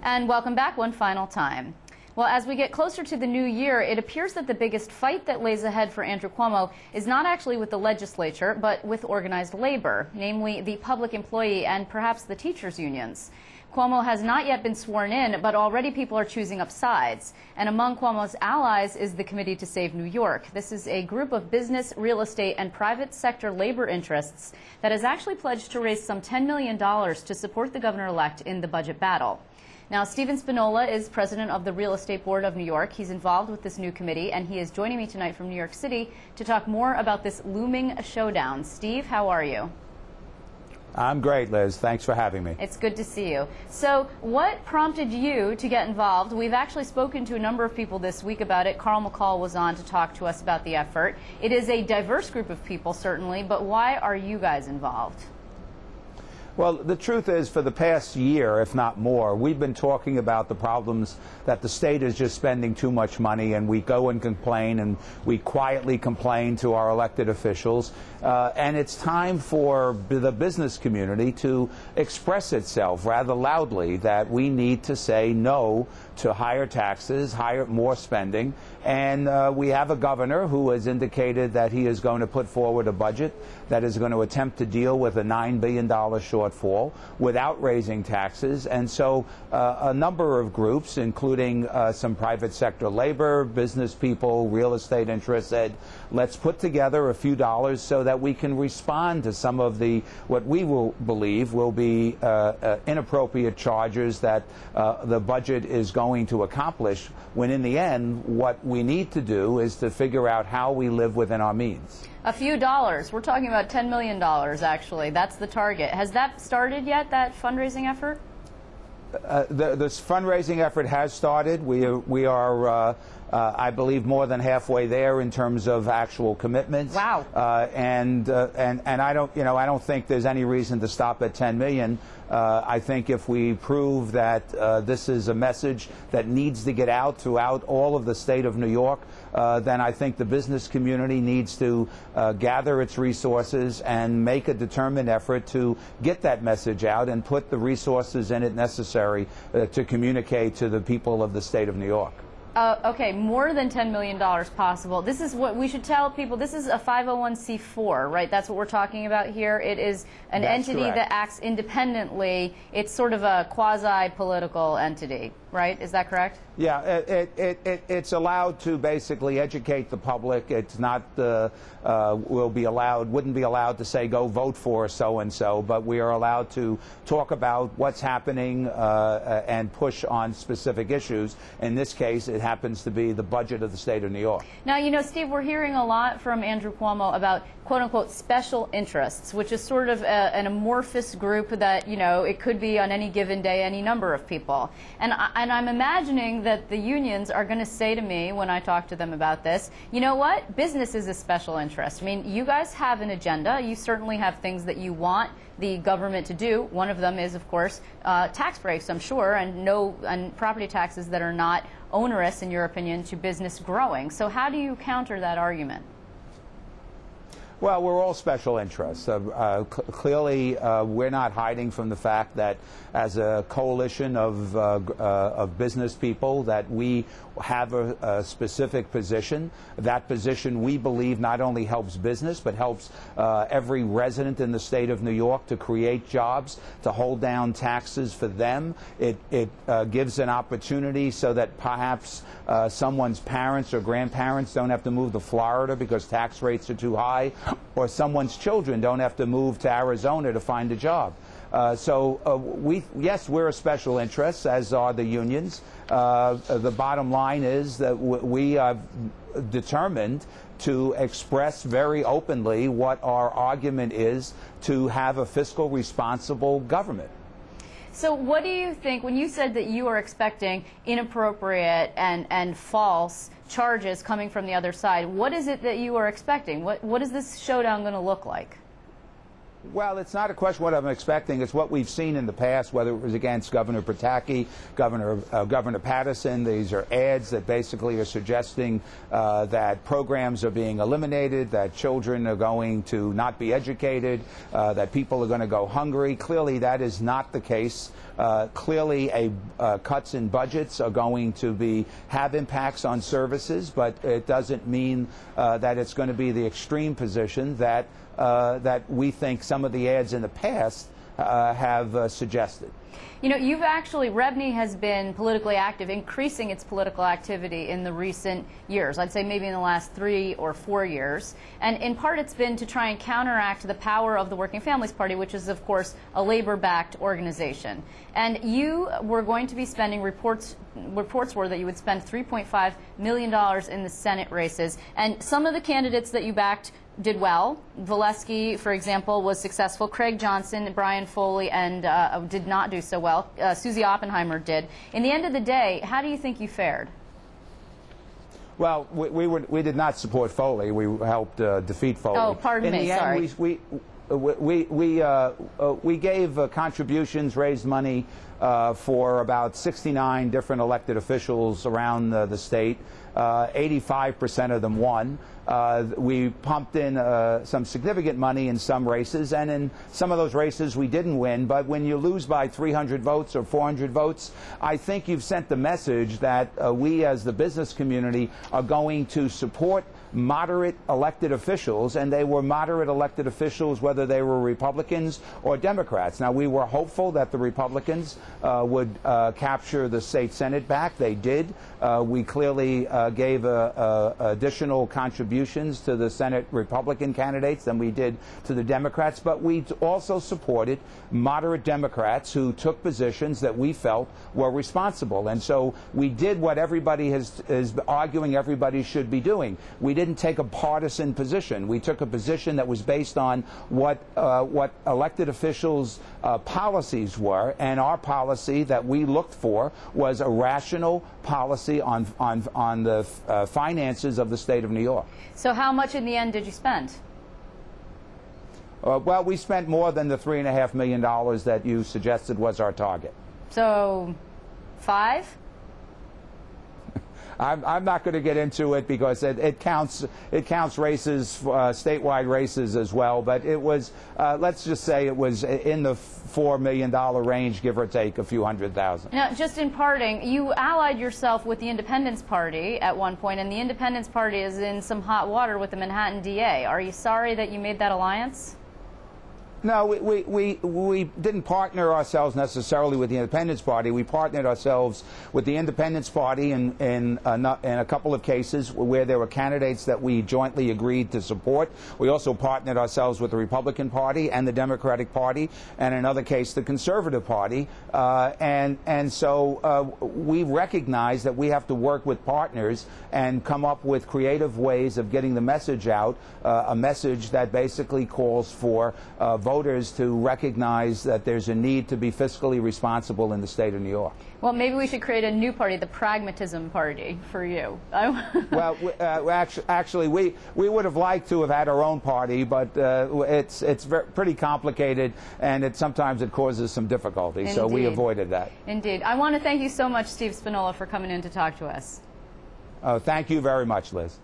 And welcome back one final time. Well, as we get closer to the new year, it appears that the biggest fight that lays ahead for Andrew Cuomo is not actually with the legislature, but with organized labor, namely the public employee and perhaps the teachers' unions. Cuomo has not yet been sworn in, but already people are choosing up sides. And among Cuomo's allies is the Committee to Save New York. This is a group of business, real estate, and private sector labor interests that has actually pledged to raise some $10 million to support the governor-elect in the budget battle. Now, Stephen Spinola is president of the Real Estate Board of New York. He's involved with this new committee, and he is joining me tonight from New York City to talk more about this looming showdown. Steve, how are you? I'm great, Liz. Thanks for having me. It's good to see you. So what prompted you to get involved? We've actually spoken to a number of people this week about it. Carl McCall was on to talk to us about the effort. It is a diverse group of people, certainly, but why are you guys involved? Well, the truth is, for the past year, if not more, we've been talking about the problems that the state is just spending too much money, and we go and complain, and we quietly complain to our elected officials. And it's time for the business community to express itself rather loudly that we need to say no to higher taxes, more spending. And we have a governor who has indicated that he is going to put forward a budget that is going to attempt to deal with a $9 billion shortfall without raising taxes. And so a number of groups, including some private sector labor, business people, real estate interests, said, let's put together a few dollars so that we can respond to some of the, what we will believe will be inappropriate charges that the budget is going to accomplish, when in the end, what we need to do is to figure out how we live within our means. A few dollars. We're talking about $10 million, actually. That's the target. Has that started yet, that fundraising effort? This fundraising effort has started. We are I believe, more than halfway there in terms of actual commitments. Wow. And I don't think there's any reason to stop at 10 million. I think if we prove that this is a message that needs to get out throughout all of the state of New York, then I think the business community needs to gather its resources and make a determined effort to get that message out and put the resources in it necessary to communicate to the people of the state of New York. Okay, more than $10 million possible. This is what we should tell people. This is a 501c4, right? That's what we're talking about here. It is an entity that acts independently. It's sort of a quasi-political entity, right? Is that correct? Yeah, it's allowed to basically educate the public. It's not wouldn't be allowed to say go vote for so and so, but we are allowed to talk about what's happening and push on specific issues. In this case, it happens to be the budget of the state of New York. Now, you know, Steve, we're hearing a lot from Andrew Cuomo about quote-unquote special interests, which is sort of an amorphous group that, you know, it could be on any given day any number of people. And I'm imagining that the unions are going to say to me when I talk to them about this, you know what, business is a special interest. I mean, you guys have an agenda. You certainly have things that you want the government to do. One of them is, of course, tax breaks, I'm sure, and property taxes that are not onerous, in your opinion, to business growing. So how do you counter that argument? Well, we're all special interests. Clearly, we're not hiding from the fact that as a coalition of business people that we have a specific position. That position, we believe, not only helps business, but helps every resident in the state of New York to create jobs, to hold down taxes for them. It gives an opportunity so that perhaps someone's parents or grandparents don't have to move to Florida because tax rates are too high, or someone's children don't have to move to Arizona to find a job. Yes, we're a special interest, as are the unions. The bottom line is that we are determined to express very openly what our argument is to have a fiscal responsible government. So what do you think, when you said that you are expecting inappropriate and false charges coming from the other side, what is it that you are expecting? What is this showdown going to look like? Well, it's not a question of what I'm expecting. It's what we've seen in the past, whether it was against Governor Pataki, Governor Patterson. These are ads that basically are suggesting that programs are being eliminated, that children are going to not be educated, that people are going to go hungry. Clearly, that is not the case Clearly, cuts in budgets are going to have impacts on services, but it doesn't mean that it's going to be the extreme position that we think some of the ads in the past have suggested. You know, REBNY has been politically active, increasing its political activity in the recent years. I'd say maybe in the last 3 or 4 years. And in part, it's been to try and counteract the power of the Working Families Party, which is, of course, a labor-backed organization. And you were going to be spending, reports were that you would spend $3.5 million in the Senate races. And some of the candidates that you backed did well. Valesky, for example, was successful. Craig Johnson, Brian Foley, and did not do so well. Susie Oppenheimer did. In the end of the day, how do you think you fared? Well, we did not support Foley. We helped defeat Foley. Oh, pardon me. Sorry. We gave contributions, raised money for about 69 different elected officials around the state. 85% of them won. We pumped in some significant money in some races, and in some of those races we didn't win. But when you lose by 300 votes or 400 votes, I think you've sent the message that we as the business community are going to support moderate elected officials, and they were moderate elected officials whether they were Republicans or Democrats. Now, we were hopeful that the Republicans would capture the state Senate back. They did. We clearly gave additional contributions to the Senate Republican candidates than we did to the Democrats, but we also supported moderate Democrats who took positions that we felt were responsible. And so we did what everybody is arguing everybody should be doing. We didn't take a partisan position. We took a position that was based on what elected officials' policies were, and our policy that we looked for was a rational policy on the finances of the state of New York. So how much in the end did you spend? Well, we spent more than the $3.5 million that you suggested was our target. So 5? I'm not going to get into it because it counts races, statewide races as well. But it was, let's just say it was in the $4 million range, give or take a few $100,000. Now, just in parting, you allied yourself with the Independence Party at one point, and the Independence Party is in some hot water with the Manhattan DA. Are you sorry that you made that alliance? No, we didn't partner ourselves necessarily with the Independence Party. We partnered ourselves with the Independence Party in a couple of cases where there were candidates that we jointly agreed to support. We also partnered ourselves with the Republican Party and the Democratic Party, and in another case, the Conservative Party. And so we recognize that we have to work with partners and come up with creative ways of getting the message out, a message that basically calls for voters to recognize that there's a need to be fiscally responsible in the state of New York. Well, maybe we should create a new party, the Pragmatism Party, for you. Well, actually, we would have liked to have had our own party, but it's pretty complicated, and sometimes it causes some difficulty. Indeed. So we avoided that. Indeed. I want to thank you so much, Steve Spinola, for coming in to talk to us. Thank you very much, Liz.